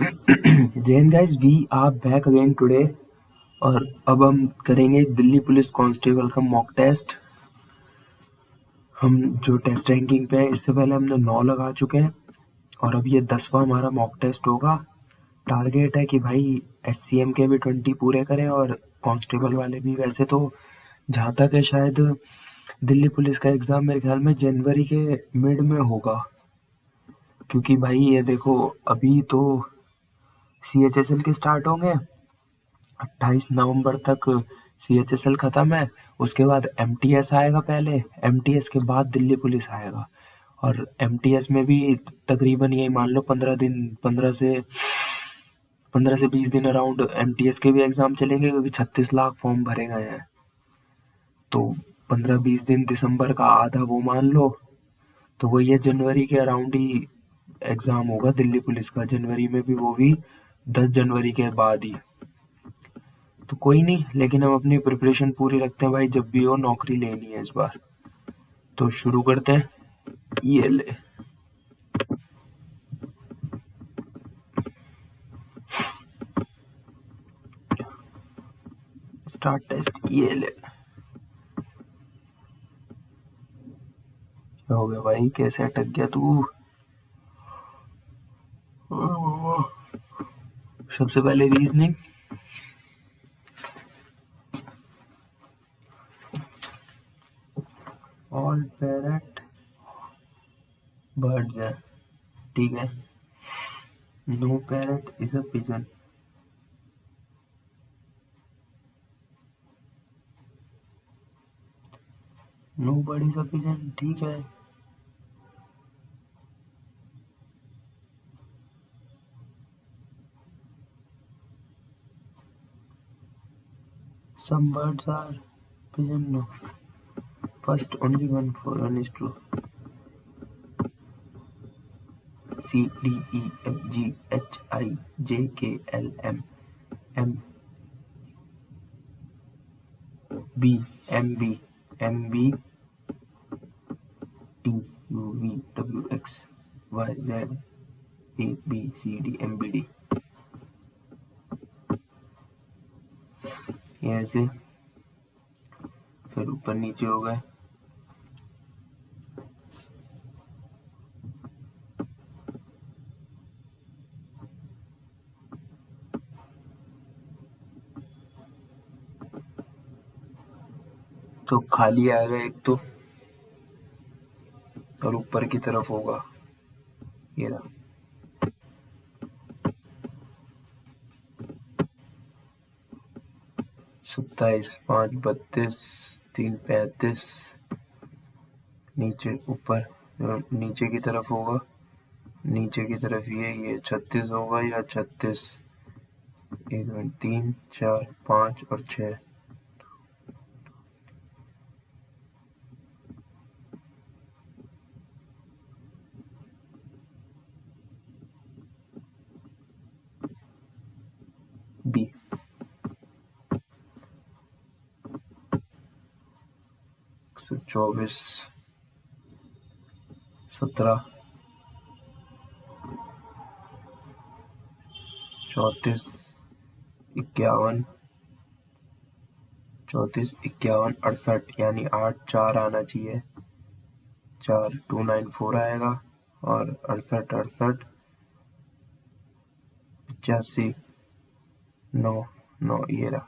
Jain guys we are back again today. और अब हम करेंगे दिल्ली पुलिस कांस्टेबल का मॉक टेस्ट। हम जो टेस्ट रैंकिंग पे है, इससे पहले हमने 9 लगा चुके हैं और अब ये 10वां हमारा मॉक टेस्ट होगा। टारगेट है कि भाई एससीएम के भी 20 पूरे करें और कांस्टेबल वाले भी। वैसे तो जहाँ तक है शायद दिल्ली पुलिस का एग्ज़ाम मेरे ख्याल में जनवरी के मिड में होगा, क्योंकि भाई ये देखो अभी तो सीएचएसएल के स्टार्ट होंगे। 28 नवंबर तक सीएचएसएल खत्म है, उसके बाद एमटीएस आएगा। पहले एमटीएस के बाद दिल्ली पुलिस आएगा और एमटीएस में भी तकरीबन यही मान लो 15 से 20 दिन अराउंड एमटीएस के भी एग्जाम चलेंगे, क्योंकि 36 लाख फॉर्म भरे गए हैं। तो 15-20 दिन दिसंबर का आधा वो मान लो, तो वो ये जनवरी के अराउंड ही एग्जाम होगा दिल्ली पुलिस का। जनवरी में भी वो भी 10 जनवरी के बाद ही। तो कोई नहीं, लेकिन हम अपनी प्रिपरेशन पूरी रखते हैं भाई, जब भी हो नौकरी लेनी है इस बार। तो शुरू करते हैं। ये ले स्टार्ट टेस्ट। ये ले, क्या हो गया भाई, कैसे अटक गया तू? सबसे पहले रीजनिंग। ऑल पैरट बर्ड्स है, ठीक है। No parrot is a pigeon. No bird is a pigeon, ठीक है। Some birds are pigeon, no. First only one is true. C D E F G H I J K L M M B M B M B T U V W X Y Z A B C D M B D। ये ऐसे फिर ऊपर नीचे हो गए। तो खाली आएगा एक तो, और ऊपर की तरफ होगा ये रहा। 27, 5 32, 3 35। नीचे ऊपर नीचे की तरफ होगा, नीचे की तरफ ये 36 होगा या 36। 1 मिनट, 3 4 5 और 6। बी 124, 17, 34, 51, 34, 51, 68, यानी 8 4 आना चाहिए। 4 294 आएगा और 68 68 85 9 9 ये रहा।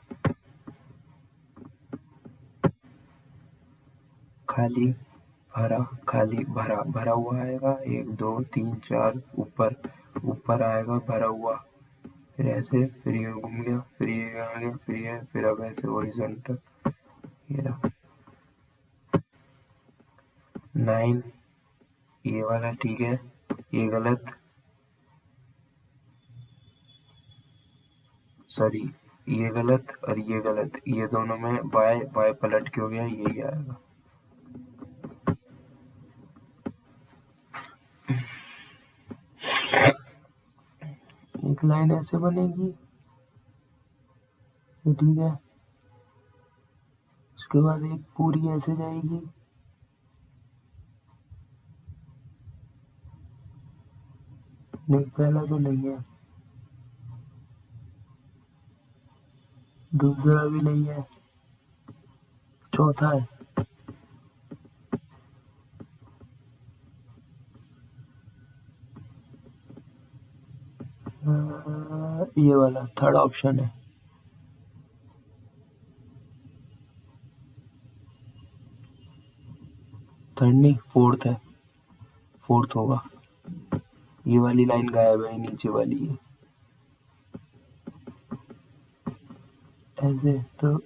खाली भरा खाली भरा भरा हुआ आएगा। 1 2 3 4 ऊपर ऊपर आएगा भरा हुआ, फिर ऐसे, फिर ये घूम गया, फिर ये आ गया, फिर ये, फिर अब ऐसे हॉरिजॉन्टल। ये रहा 9। ये वाला ठीक है, ये गलत, सॉरी ये गलत और ये गलत। ये दोनों में वाई वाई पलट के हो गया, यही आएगा। एक लाइन ऐसे बनेगी, ये ठीक है। उसके बाद एक पूरी ऐसे जाएगी, नहीं पहला तो नहीं है। दूसरा भी नहीं है, चौथा है। ये वाला थर्ड ऑप्शन है। थर्ड नहीं, फोर्थ है, फोर्थ होगा। ये वाली लाइन गायब है, नीचे वाली है। ऐसे तो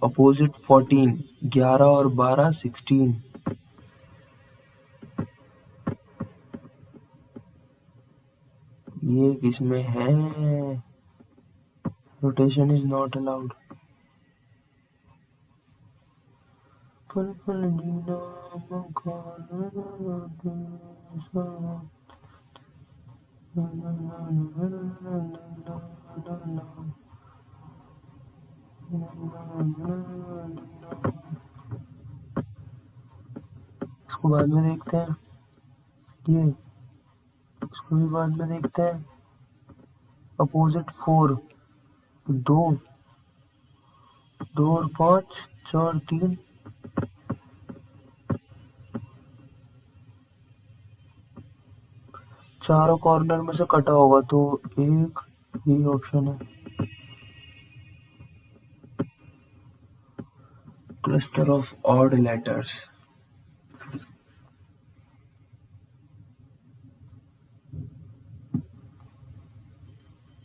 अपोजिट 14, 11 और 12 16। ये किसमें है? Rotation is not allowed. पल पल जीना इसको बाद में देखते हैं, ये इसको भी बाद में देखते हैं। अपोजिट 4, दो, 2 और 5, 4 3। चारों कॉर्नर में से कटा होगा तो एक, यही ऑप्शन है। Cluster of odd letters.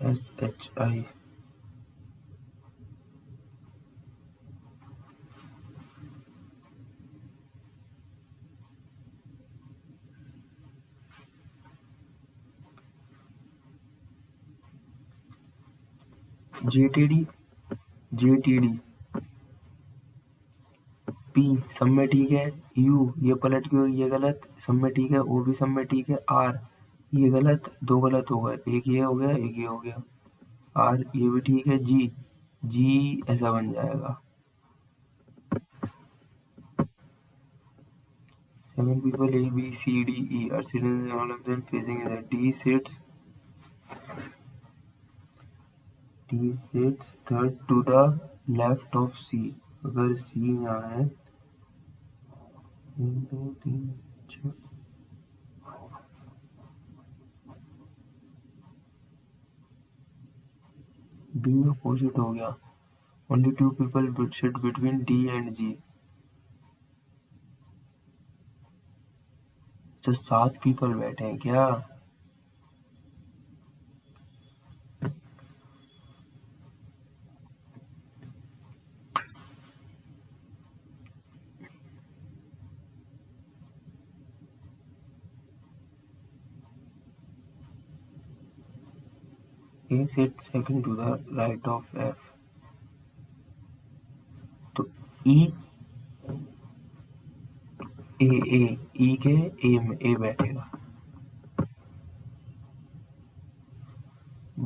SHI। JTD, JTD। P सब में ठीक है। U ये पलट के ये गलत, सब में ठीक है। O भी सब में ठीक है। R ये गलत, दो गलत हो गए, एक ये हो गया, एक ये हो गया। R ये भी ठीक है। G ऐसा बन जाएगा। 7 people A B C D E are sitting, all of them facing the D sits third to the left of C। अगर C यहाँ है, 1 2 3 6, D अपोजिट हो गया। Only 2 people sit between D and G। तो 7 people बैठे हैं क्या? A sits second to the right of F। तो E E के A में A बैठेगा।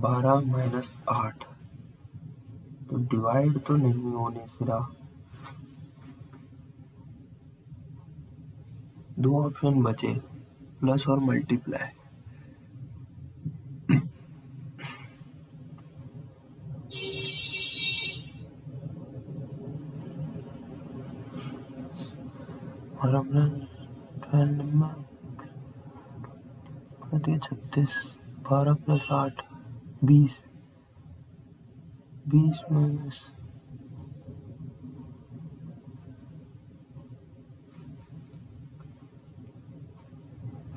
12 माइनस 8, तो डिवाइड तो नहीं होने से रहा। दो ऑप्शन बचे, प्लस और मल्टीप्लाई। और अपना 36, 12 प्लस 8 20, 20 माइनस,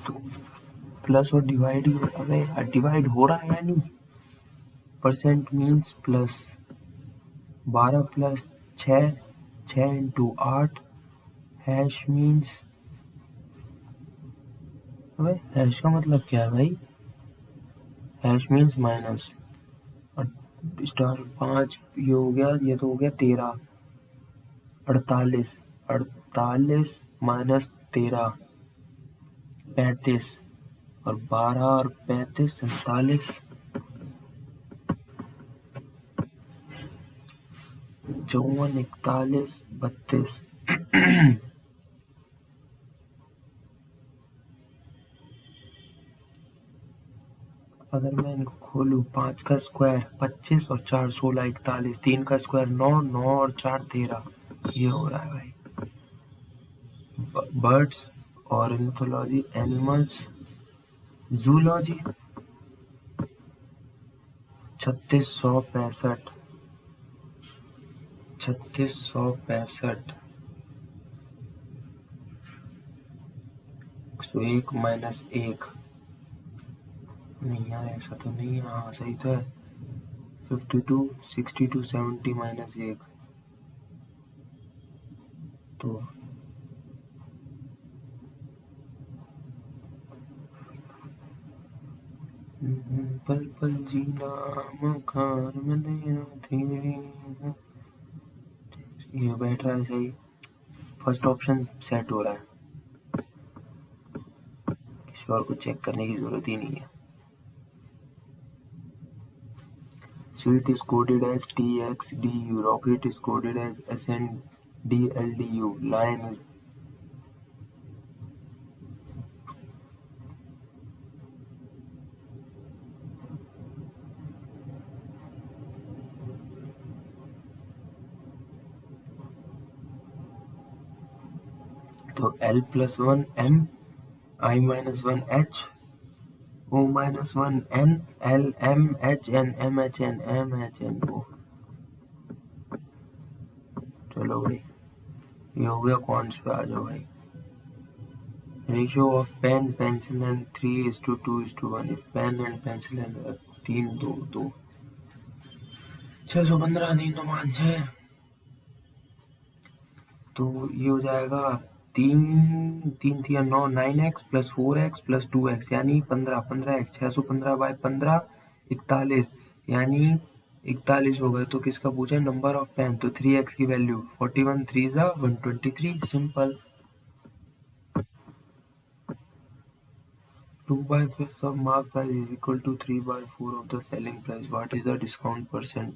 तो प्लस और डिवाइड ही अबे डिवाइड हो रहा है या नहीं? Percent means plus. 12 plus 6, 6 into 8, hash means, अबे हैश का मतलब क्या है भाई? हैश मीन्स माइनस, और स्टार 5 ये हो गया, ये तो हो गया 13, 48। 48 माइनस 13 35 और 12 और 35 47 54 41 32। अगर मैं इनको खोलूं, 5 का स्क्वायर 25 और 4 16 41, 3 का स्क्वायर 9 9 और 4 13। ये हो रहा है भाई। Birds, ornithology, animals, zoology 3665 3665 101 minus 1। नहीं यार ऐसा तो नहीं है। हाँ सही तो है। 52 62 70 माइनस 1 तो पल पल जीना मखार में देना तेरी। ये बैठ रहा है सही। फर्स्ट ऑप्शन सेट हो रहा है, किसी और को चेक करने की जरूरत ही नहीं है। Sweet is coded as TXDU, rocket is coded as SNDLDU, lion is तो L plus 1 M, I minus 1 H, O minus 1 N, L M H N M H N M H N O। चलो भाई ये हो गया। कौन पे आ जाओ भाई। Ratio of pen pencil and 3:2:1। If pen and pencil and 3:2:2। 615 3:5 तो ये हो जाएगा 3 3 9 9x + 4x + 2x यानी 15 615 बाय 15 41 यानी 41 हो गए। तो किसका पूछा है? Number of pen. तो 3x की वैल्यू 41 3 ज़ा 123। Simple. 2/5 of mark price is equal to 3/4 of the selling price. What is the discount percent?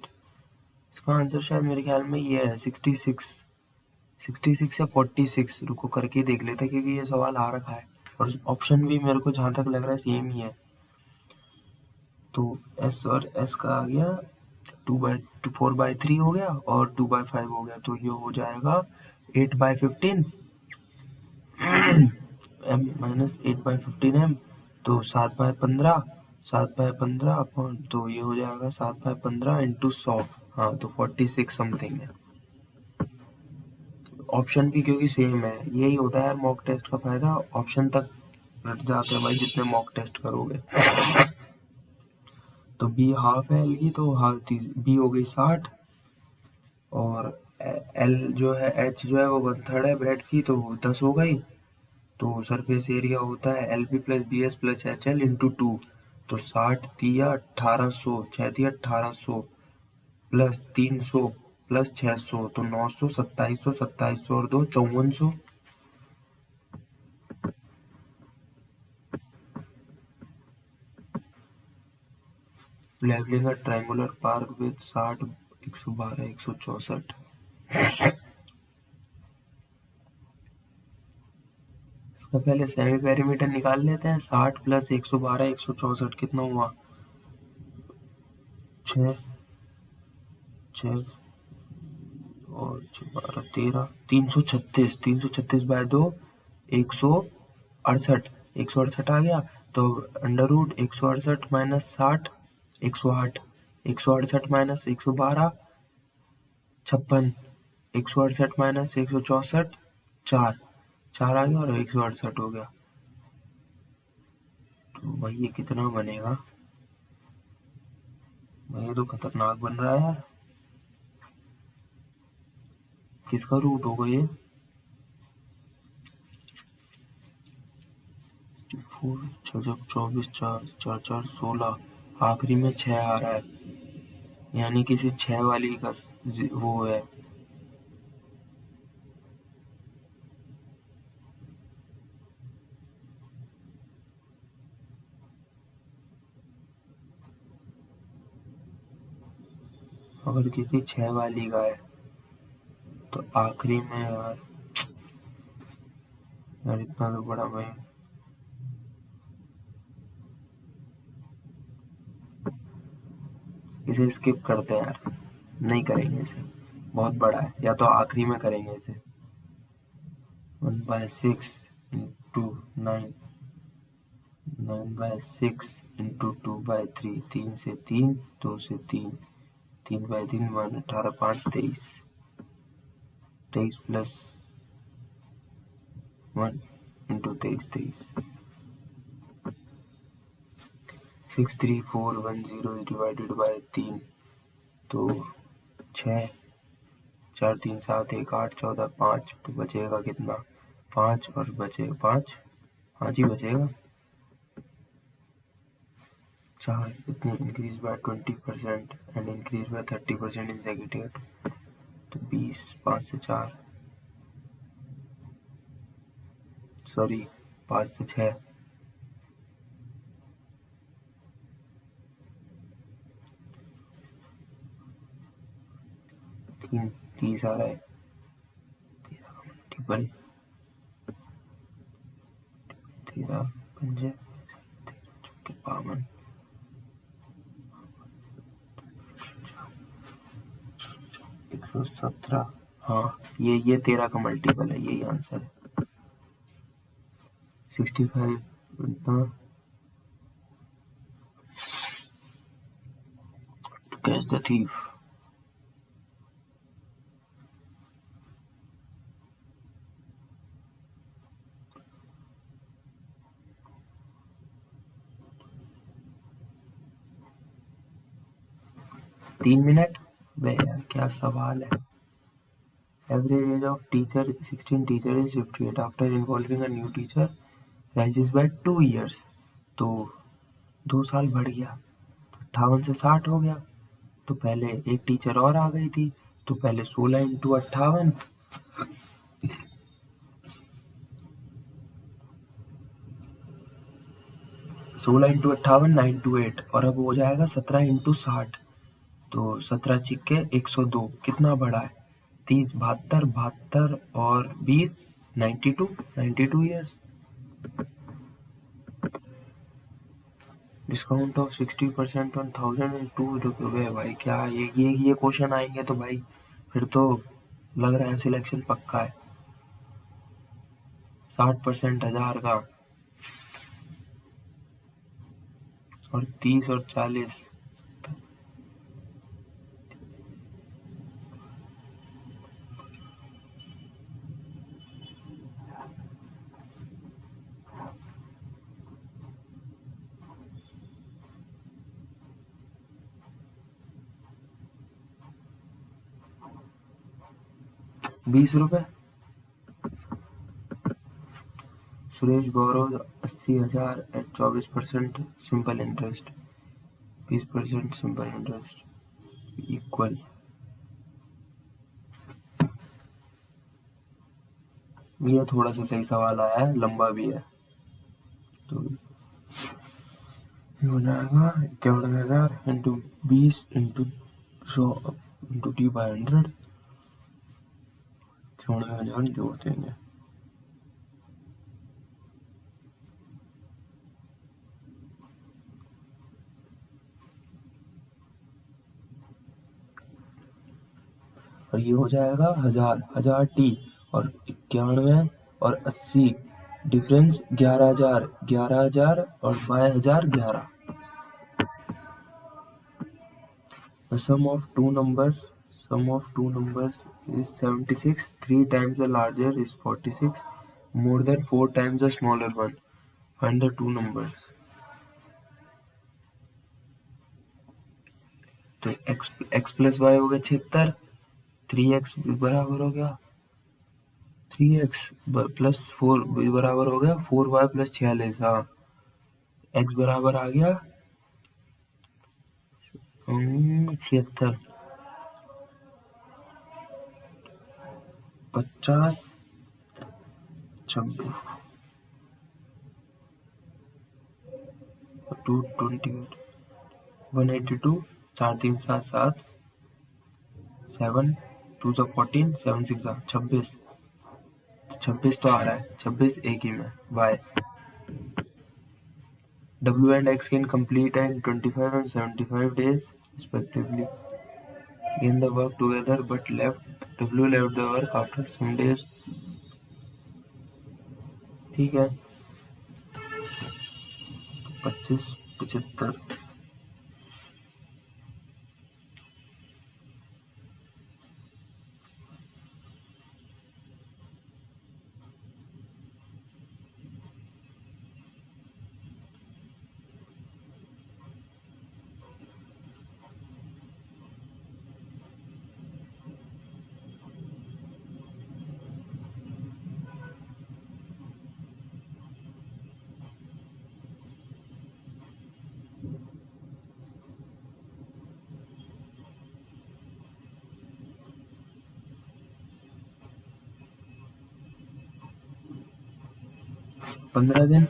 इसका आंसर शायद मेरे ख्याल में ये है 66 या 46। रुको करके देख लेते क्योंकि ये सवाल आ रखा है और ऑप्शन भी मेरे को जहाँ तक लग रहा है सेम ही है। तो एस और एस का आ गया 4/3 हो गया और 2/5 हो गया। तो ये हो जाएगा 8/15 m माइनस 8/15 m। तो 7/15 अपॉन, तो ये हो जाएगा 7/15 इंटू 100। हाँ तो 46 समथिंग है। ऑप्शन भी क्योंकि सेम है। यही होता है यार मॉक टेस्ट का फायदा, ऑप्शन तक रट जाते हैं भाई जितने मॉक टेस्ट करोगे। तो बी हाफ है एल की, तो हाफ बी हो गई 60 और एल जो है एच जो है वो 1/3 है ब्रेड की, तो 10 हो गई। तो सरफेस एरिया होता है L B plus B S plus H L into 2। तो 60 तिया 1800 6 तिया 1800 प्लस 300 प्लस 600 तो 900 2700 2700 और 2 5400। Levelling a triangular park with 60 112 164। इसका पहले सेमी पेरीमीटर निकाल लेते हैं। 60 प्लस 112 164 कितना हुआ? 6 6 और 12 13 336 336 बाय 2 168 168 आ गया। तो under root 168 minus 60 108 168 minus 112 56 168 minus 164 4 4 आ गया और 168 हो गया। तो भाई ये कितना बनेगा? भाई ये तो खतरनाक बन रहा है यार। किसका रूट होगा ये? 24 4 4 4 16 आखिरी में 6 आ रहा है यानी किसी 6 वाली का वो है। अगर किसी 6 वाली का है तो आखिरी में यार इतना तो बड़ा मैं इसे स्किप करते हैं यार, नहीं करेंगे इसे, बहुत बड़ा है, या तो आखिरी में करेंगे इसे। 1/6 इंटू 9, 9/6 इंटू 2/3, 3 से 3, 2 से 3, 3/3 1, 18 5 23, 23 प्लस 1 इंटू 23 23, 63410 डिवाइडेड बाय 3, तो 6, 4 3 7 1 8 14 5, तो बचेगा कितना, 5 और बचेगा 5, 5 ही बचेगा। 4 इतनी increase by 20% and increase by 30% in second, तो 20, 5 से 4, सॉरी 5 से 6, 3 30 आ रहा है, 13 का मल्टीपल, 13 पंजे 13 चौके 52, 117, हाँ ये 13 का मल्टीपल है, यही आंसर है। 65 इतना to catch the thief। तीन मिनट, बे यार क्या सवाल है। Average age of teacher 16 teacher is 58 after involving a new teacher rises by 2 years, तो 2 साल बढ़ गया, तो 58 से 60 हो गया, तो पहले एक टीचर और आ गई थी, तो पहले 16 इंटू 58, 16 इंटू 58 928, और अब हो जाएगा 17 इंटू 60, तो 17 छिक्के 102, कितना बढ़ा है, 30 72 72 और 20 92 ईयर्स। डिस्काउंट ऑफ 60% ऑन 1002 भाई, क्या ये क्वेश्चन आएंगे तो भाई फिर तो लग रहा है सिलेक्शन पक्का है। 60% 1000 का, और 30 और 40, 20 रुपए। Suresh borrows 80,000 at 24% simple interest, 20% simple interest equal. ये थोड़ा सा सही सवाल आया है, लंबा भी है, तो ये हो जाएगा 51,000 इंटू 20 इंटू 100 इंटू t/100, 54,000 जोड़ देंगे। और ये हो जाएगा 1000 टी, और 91 और 80, डिफरेंस 11,000 और bye 1000 11। The sum of two numbers is 76, 3 times the larger is 46, more than 4 times the smaller one, find the two numbers। तो x प्लस वाई हो गया 76, 3x बराबर हो गया 3x प्लस 4 बराबर हो गया 4y प्लस 46, हाँ x बराबर आ गया 76, 50 26, 228, 182, 4 3 7 7, 7 2 सा 14 7 6 26 26 तो आ रहा है, 26 एक ही में y. W and X can complete in 25 and 75 days respectively. Gain the work together but W left the work after some days. ठीक है, 25 75 15 दिन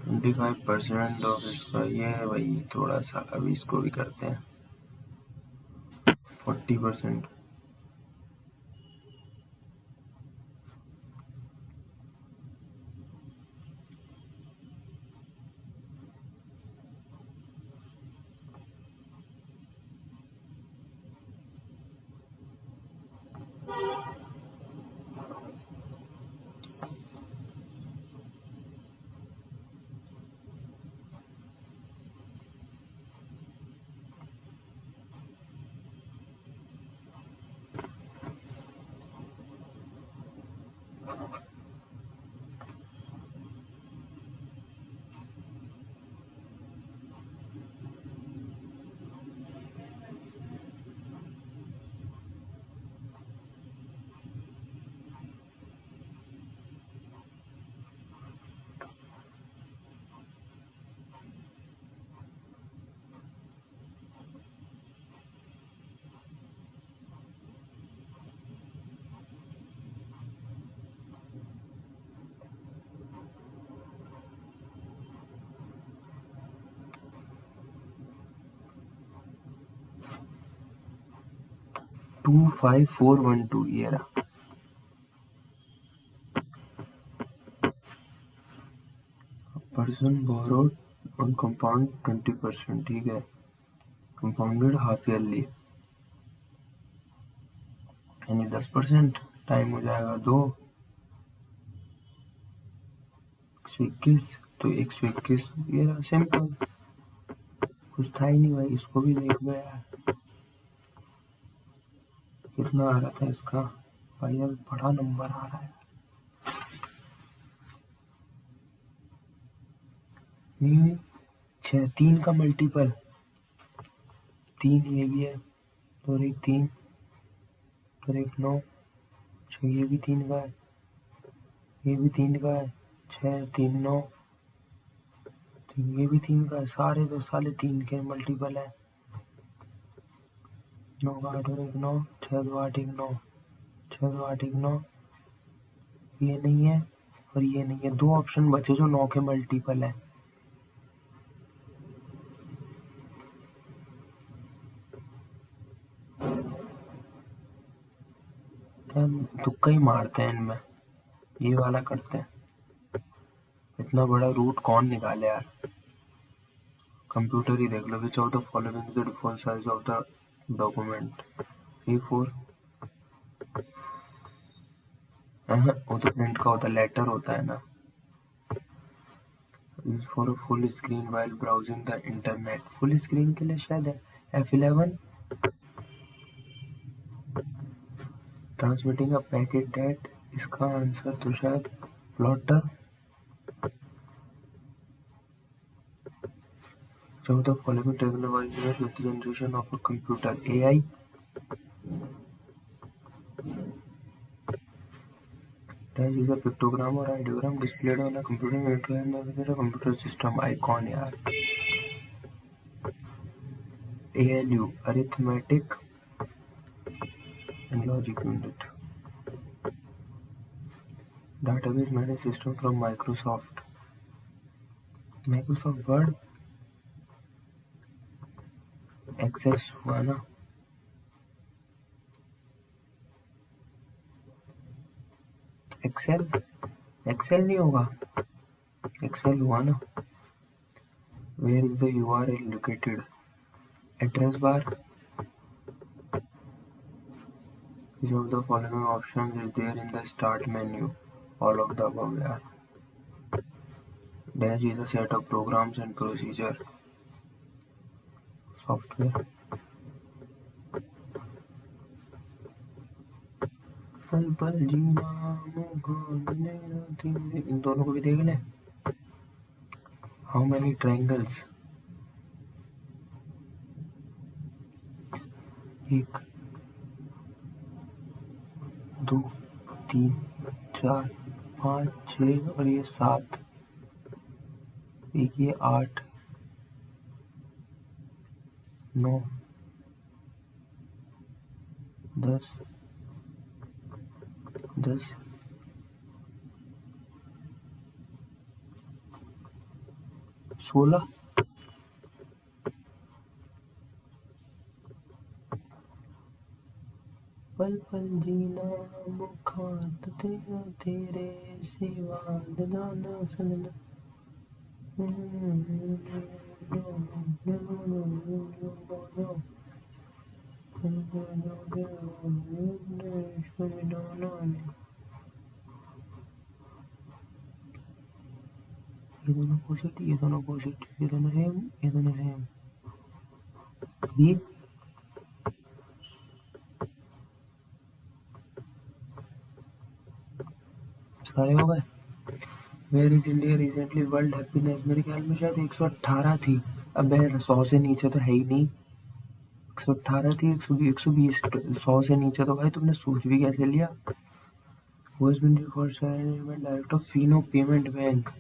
25% ऑफ इसका ये है भाई, थोड़ा सा अभी इसको भी करते हैं 40%. टू 5 4 1 2 ये रहा. Person borrowed on compound 20%. ठीक है, कंपाउंडेड हाफ ईयरली यानी 10%. टाइम हो जाएगा 2 121. तो 121 ये रहा. सिंपल, कुछ था ही नहीं भाई. इसको भी देख लो यार, कितना आ रहा था इसका भाई. यार बड़ा नंबर आ रहा है. 6 3 का मल्टीपल 3 ये भी है, और एक 3 और एक 9. 6 ये भी 3 का है, ये भी 3 का है. 6 3 9 3 ये भी 3 का है. सारे तो साले 3 के मल्टीपल है. 9 का 8 और एक 9. 6 2 8 1 9. 6 2 8 1 9. ये नहीं है और ये नहीं है. 2 ऑप्शन बचे जो 9 के मल्टीपल है. तुक्का ही मारते हैं इनमें. ये वाला करते हैं. इतना बड़ा रूट कौन निकाले यार. कंप्यूटर ही देख लो. Which of the following is the default size of the document. A4. वो तो प्रिंट का होता है, लेटर होता है ना. Use for a full screen while browsing the internet. Full screen के लिए शायद है F11. Transmitting a packet date. इसका आंसर तो शायद प्लॉटर. जो द फॉलोइंग टेक्नोलॉजी है fifth generation of a computer. AI. Dash is a pictogram or ideogram displayed on a computer navigator a computer system icon यार. ALU arithmetic and logic unit. Database management system from Microsoft. Microsoft Word. Access हुआ ना, excel excel नहीं होगा, excel हुआ ना। Where is the URL located, address bar, which of the following options is there in the start menu, all of the above यार। dash is a set of programs and procedure, software, पल पल जीना मुहाने तेरे, इन दोनों को भी देख ले। हाउ मेनी ट्रायंगल्स, एक, दो, तीन, चार, पाँच, छः और ये 7, एक ये 8, 9, 10, 10, 16, पल पल जीना मुखात तेरा तेरे सिवा जाना सनम। ये दोनों अपोजिट, ये दोनों अपोजिट, ये दोनों सेम, ये दोनों सेम, ये सारे हो गए। Where is India recently world happiness, मेरे ख्याल में शायद 118 थी। अब 100 से नीचे तो है ही नहीं, 118 थी, 120, 100 से नीचे तो भाई तुमने सोच भी कैसे लिया। Who has been recalled chairman director of Fino payment bank,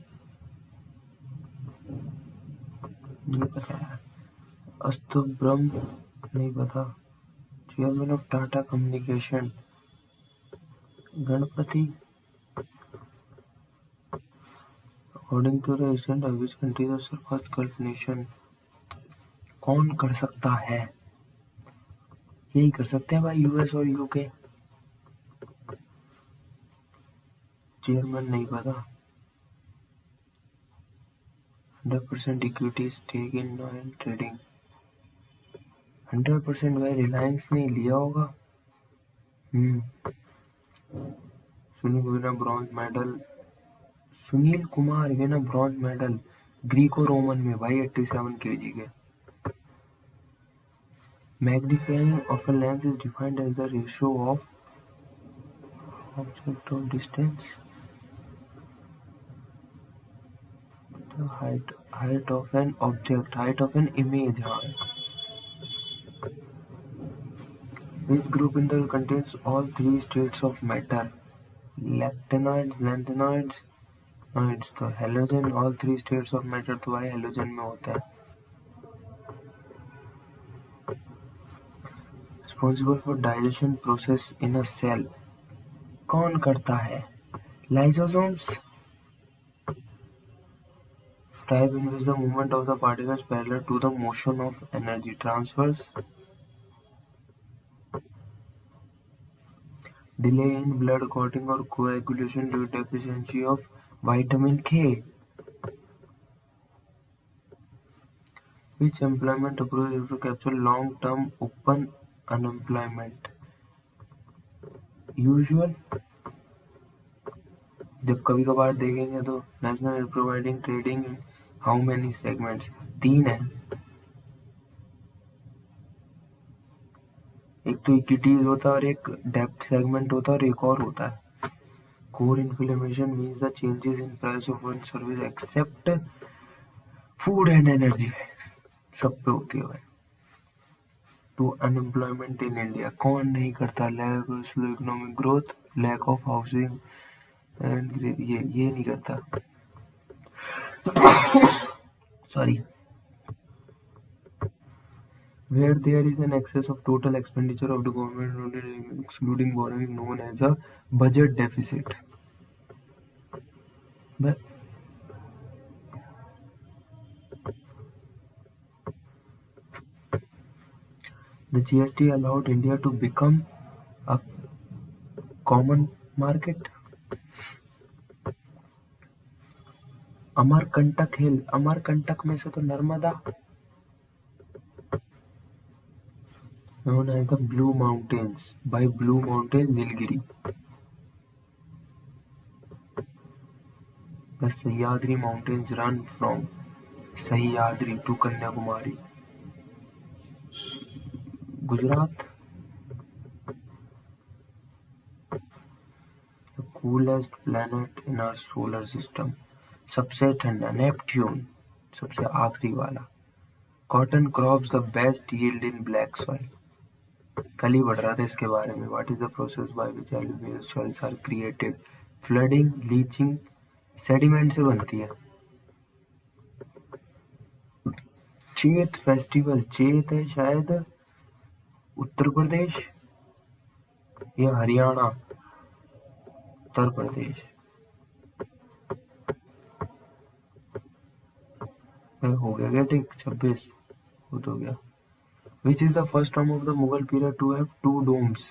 नहीं पता यार। अस्तब्रह्म, नहीं पता। Chairman of Tata communication, Ganpati. According to the recent which countries are surpassed Gulf nation, कौन कर सकता है, यही कर सकते हैं भाई, यूएस और यूके। चेयरमैन नहीं पता। 100% इक्विटी स्टेक इन ट्रेडिंग, 100% भाई रिलायंस ने लिया होगा। सुनील विना ब्रॉन्ज मेडल, सुनील कुमार विना ब्रॉन्ज मेडल ग्रीको रोमन में भाई 87 kg के। Magnifying of a lens is defined as the ratio of object of distance, height of an object, height of an image, हाँ। Which group in the contains all 3 states of matter, लैक्टेनॉइड्स, lanthanoids, नॉइड्स। तो halogen, all 3 states of matter तो भाई halogen में होता है। Responsible for digestion process in a cell, कौन करता है, lysosomes. Type in which the movement of the particles parallel to the motion of energy transfers, delay in blood clotting और coagulation due to deficiency of vitamin K, which employment approach is to capture long term open unemployment, usual. जब कभी कभार देखेंगे तो national providing trading in how many segments, 3 है। एक तो equities होता है और एक डेप्थ सेगमेंट होता है और एक और होता है core inflation means the changes in price of one service except food and energy, सब पे होती है भाई। टू अनएम्प्लॉयमेंट इन इंडिया, कौन नहीं करता, lack of slow economic growth, lack of housing and ये नहीं करता, sorry. Where there is an excess of total expenditure of the government excluding borrowing known as a budget deficit, but The GST allowed India to become a common market. Amarkantak hill, Amarkantak में से तो Narmada, known as the Blue Mountains by Blue Mountains Nilgiri. The Sahyadri Mountains run from Sahyadri to Kanyakumari. Gujarat. The coolest planet in our solar system. सबसे ठंडा Neptune, सबसे आखिरी वाला. Cotton crops the best yield in black soil. कल ही पढ़ रहा था इसके बारे में. What is the process by which alluvial soils are created? Flooding, leaching, sediment से बनती है. चेत फेस्टिवल, चेत है शायद उत्तर प्रदेश या हरियाणा. उत्तर प्रदेश हो गया क्या ठीक. 26 हो गया. Which is the first tomb of the Mughal period to have 2 domes.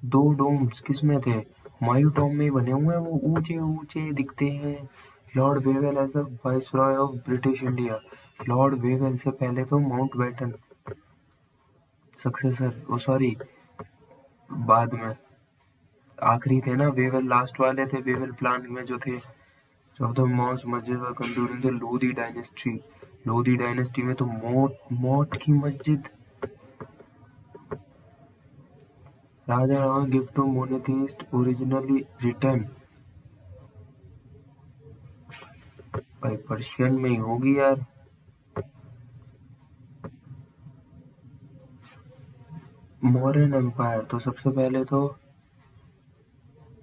2 domes किस में थे? मायू टॉम में बने हुए हैं, वो ऊंचे ऊंचे दिखते हैं. Lord Wavell as the viceroy of British India. Lord Wavell से पहले तो Mountbatten successor, oh sorry बाद में आखिरी थे ना. वेवेल लास्ट वाले थे. वेवेल प्लान में जो थे. सब द मॉस मस्जिद वर concluding the Lodi dynasty. Lodi dynasty में तो मोट की मस्जिद. राजा रावण gift to monotheist originally return. भाई पर्शियन में ही होगी यार. मौर्यन एम्पायर तो सबसे पहले तो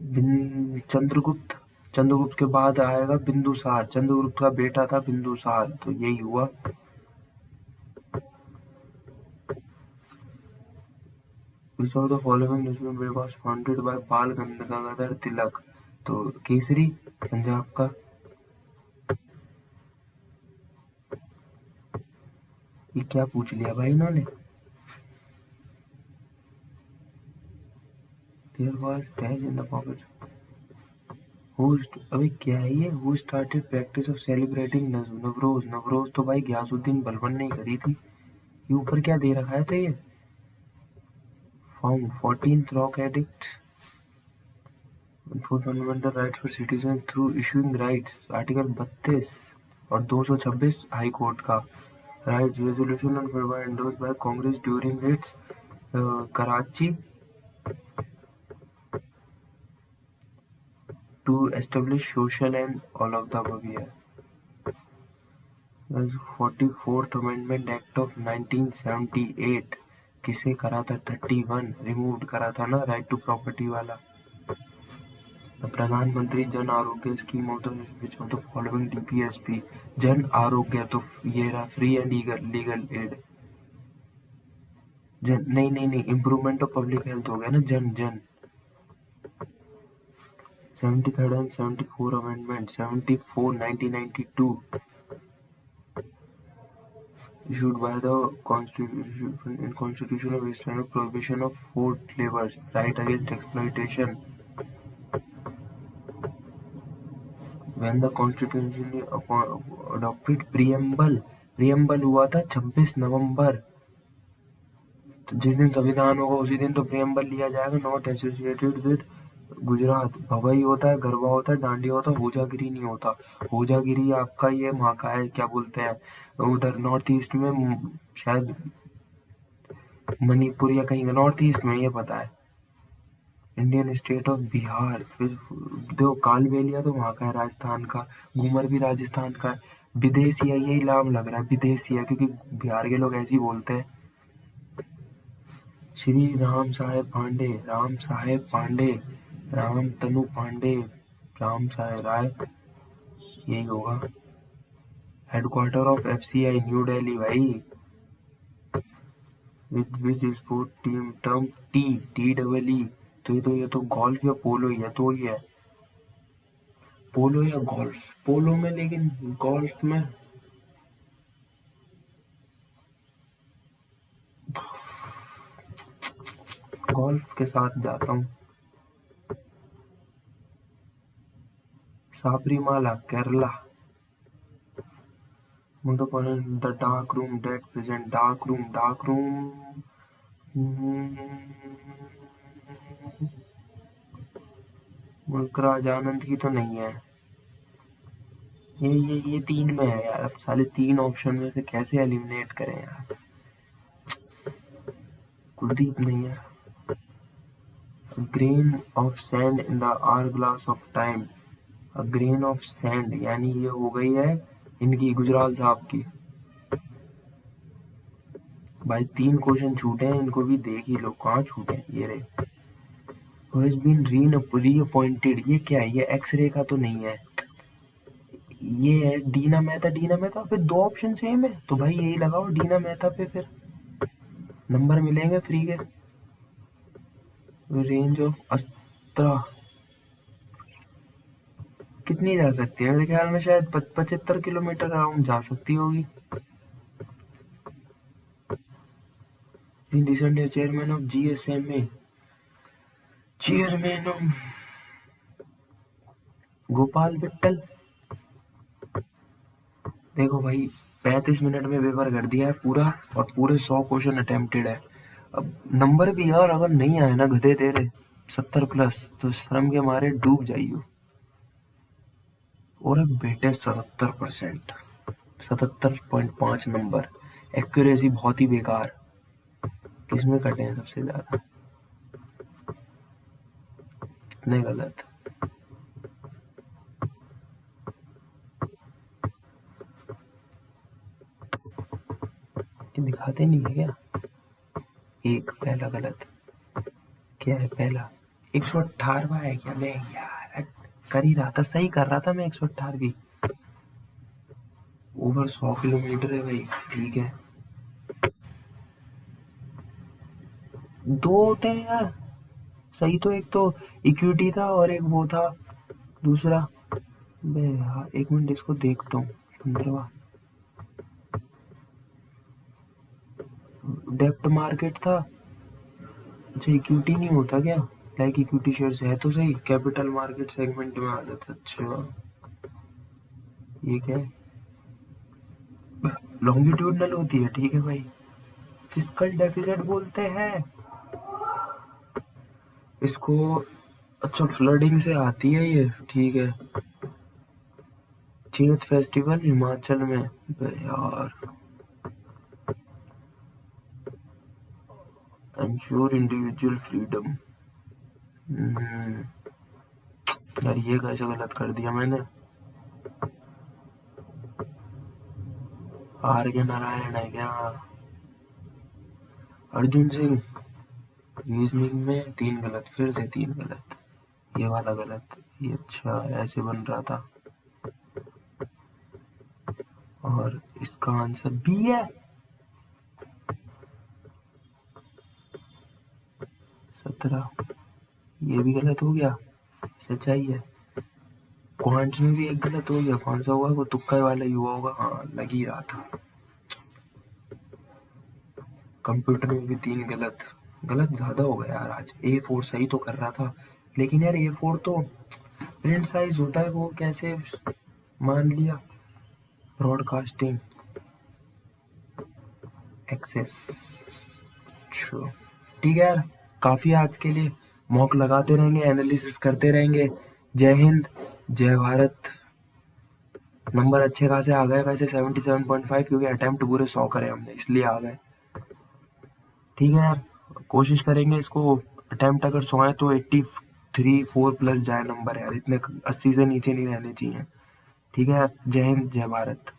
चंद्रगुप्त. चंद्रगुप्त के बाद आएगा बिंदुसार. चंद्रगुप्त का बेटा था बिंदुसार, तो यही हुआ. Which of the following newspaper was founded by बाल गंगाधर तिलक? तो केसरी पंजाब का. ये क्या पूछ लिया भाई इन्होंने. There was cash in the pocket. अभी क्या है ये? Who started practice of celebrating Navroz? Navroz तो भाई गयासुद्दीन बलबन ने करी थी. ये ऊपर क्या दे रखा है? तो ये found 14th rock addicts. For fundamental rights for citizens through issuing rights. Article 32 और 226 हाई कोर्ट का. Rights resolution and were endorsed by Congress during its Karachi to establish social and all of the above here. The 44th Amendment Act of 1978 किसे करा था? 31 remove करा था ना, right to property वाला. प्रधानमंत्री Jan Arogya scheme of the which of the following DPSP. Jan Arogya तो ये रहा फ्री एंड लीगल एड. जन नहीं इम्प्रूवमेंट ऑफ पब्लिक हेल्थ हो गया ना. जन 73rd and 74 amendment. 74 1992 issued by the Constitution of Israel prohibition of forced labor, right against exploitation. When the Constitution adopted preamble हुआ था 26 नवंबर. तो जिस दिन संविधान होगा उसी दिन तो प्रियम्बल लिया जाएगा. Not associated with Gujarat. Bhavai होता है, गरबा होता है, डांडिया होता है, होजागिरी नहीं होता. होजागिरी आपका ये वहाँ का है, क्या बोलते हैं उधर नॉर्थ ईस्ट में, शायद मणिपुर या कहीं नॉर्थ ईस्ट में, ये पता है. Indian state of Bihar. फिर देखो कालबेलिया तो वहाँ का है, राजस्थान का. घूमर भी राजस्थान का है. विदेशिया यही नाम लग रहा है, विदेशिया, क्योंकि बिहार के लोग ऐसे ही बोलते हैं. श्री राम साहेब पांडे, राम साहेब पांडे, राम तनु पांडे, राम साहेब राय, यही होगा. Headquarter of FCI new Delhi भाई. With which sport team term TEE. तो ये तो गोल्फ या पोलो ही है. तो ये है पोलो या गोल्फ. पोलो में, लेकिन गोल्फ में गोल्फ के साथ जाता हूँ। Sabarimala, Kerala. The dark room, date present, dark room, dark room. Mulk Raj आनंद की तो नहीं है। ये 3 में है यार। अब साले 3 ऑप्शन में से कैसे एलिमिनेट करें यार। कुलदीप नहीं है। Grain of sand in the hourglass of time. A grain of sand यानी ये हो गई है इनकी, गुजराल साहब की। भाई 3 क्वेश्चन छूटे हैं, इनको भी देख ही लो कहाँ छूटे हैं। ये रहे। Who has been reappointed, ये क्या है? ये एक्सरे का तो नहीं है। ये है डीना मेहता। डीना मेहता पे 2 ऑप्शन सेम है तो भाई यही लगाओ डीना मेहता पे, फिर नंबर मिलेंगे फ्री के। रेंज ऑफ अस्त्रा कितनी जा सकती है? मेरे ख्याल में शायद 75 किलोमीटर अराउंड जा सकती होगी। Recent chairman of GSMA, chairman of Gopal Vitthal. देखो भाई 35 मिनट में पेपर कर दिया है पूरा और पूरे 100 क्वेश्चन अटेम्प्टेड है। अब नंबर भी यार अगर नहीं आए ना गधे तेरे 70 प्लस तो शर्म के मारे डूब जाइयो। और बेटे 77%, 77.5 नंबर। एक्यूरेसी बहुत ही बेकार। किसमें कटे हैं सबसे ज्यादा? कितने गलत? ये दिखाते नहीं है क्या? एक पहला गलत। क्या है पहला? 118 है क्या? मैं यार कर ही रहा था, सही कर रहा था मैं। 118 ओवर 100 किलोमीटर है भाई। ठीक है, 2 होते हैं यार सही तो। एक तो इक्विटी था और एक वो था दूसरा। बे यार 1 मिनट इसको देखता हूँ। 15वां डेप्ट मार्केट था। अच्छा इक्विटी नहीं होता क्या? लाइक इक्विटी शेयर्स है तो सही, कैपिटल मार्केट सेगमेंट में आ जाता। अच्छा ये क्या है? लॉन्गिट्यूडनल होती है। ठीक है भाई। फिस्कल डेफिसिट बोलते हैं इसको। अच्छा फ्लडिंग से आती है ये। ठीक है। चेत फेस्टिवल हिमाचल में। यार एंश्योर इंडिविजुअल फ्रीडम। यार ये कैसे गलत कर दिया मैंने? आर के नारायण है क्या? अर्जुन सिंह। रीजनिंग में 3 गलत, फिर से 3 गलत। ये वाला गलत। ये अच्छा ऐसे बन रहा था। और इसका आंसर बी है। 17। ये भी गलत हो गया। सच्चाई है। क्वांट्स में भी एक गलत हो गया। कौन सा हुआ? वो तुक्का वाला ही हुआ होगा। हाँ लग ही रहा था। कंप्यूटर में भी 3 गलत। गलत ज्यादा हो गया यार आज। A4 सही तो कर रहा था लेकिन यार A4 तो प्रिंट साइज होता है, वो कैसे मान लिया? Broadcasting access. ठीक है यार, काफी आज के लिए। मॉक लगाते रहेंगे, एनालिसिस करते रहेंगे। जय हिंद, जय भारत। नंबर अच्छे खासे आ गए वैसे 77.5, क्योंकि अटेम्प्ट पूरे 100 करे हमने इसलिए आ गए। ठीक है यार, कोशिश करेंगे इसको अटेम्प्ट अगर 100 है तो 83-4 प्लस जाए नंबर यार। इतने 80 से नीचे नहीं रहने चाहिए। ठीक है यार, जय हिंद जय भारत।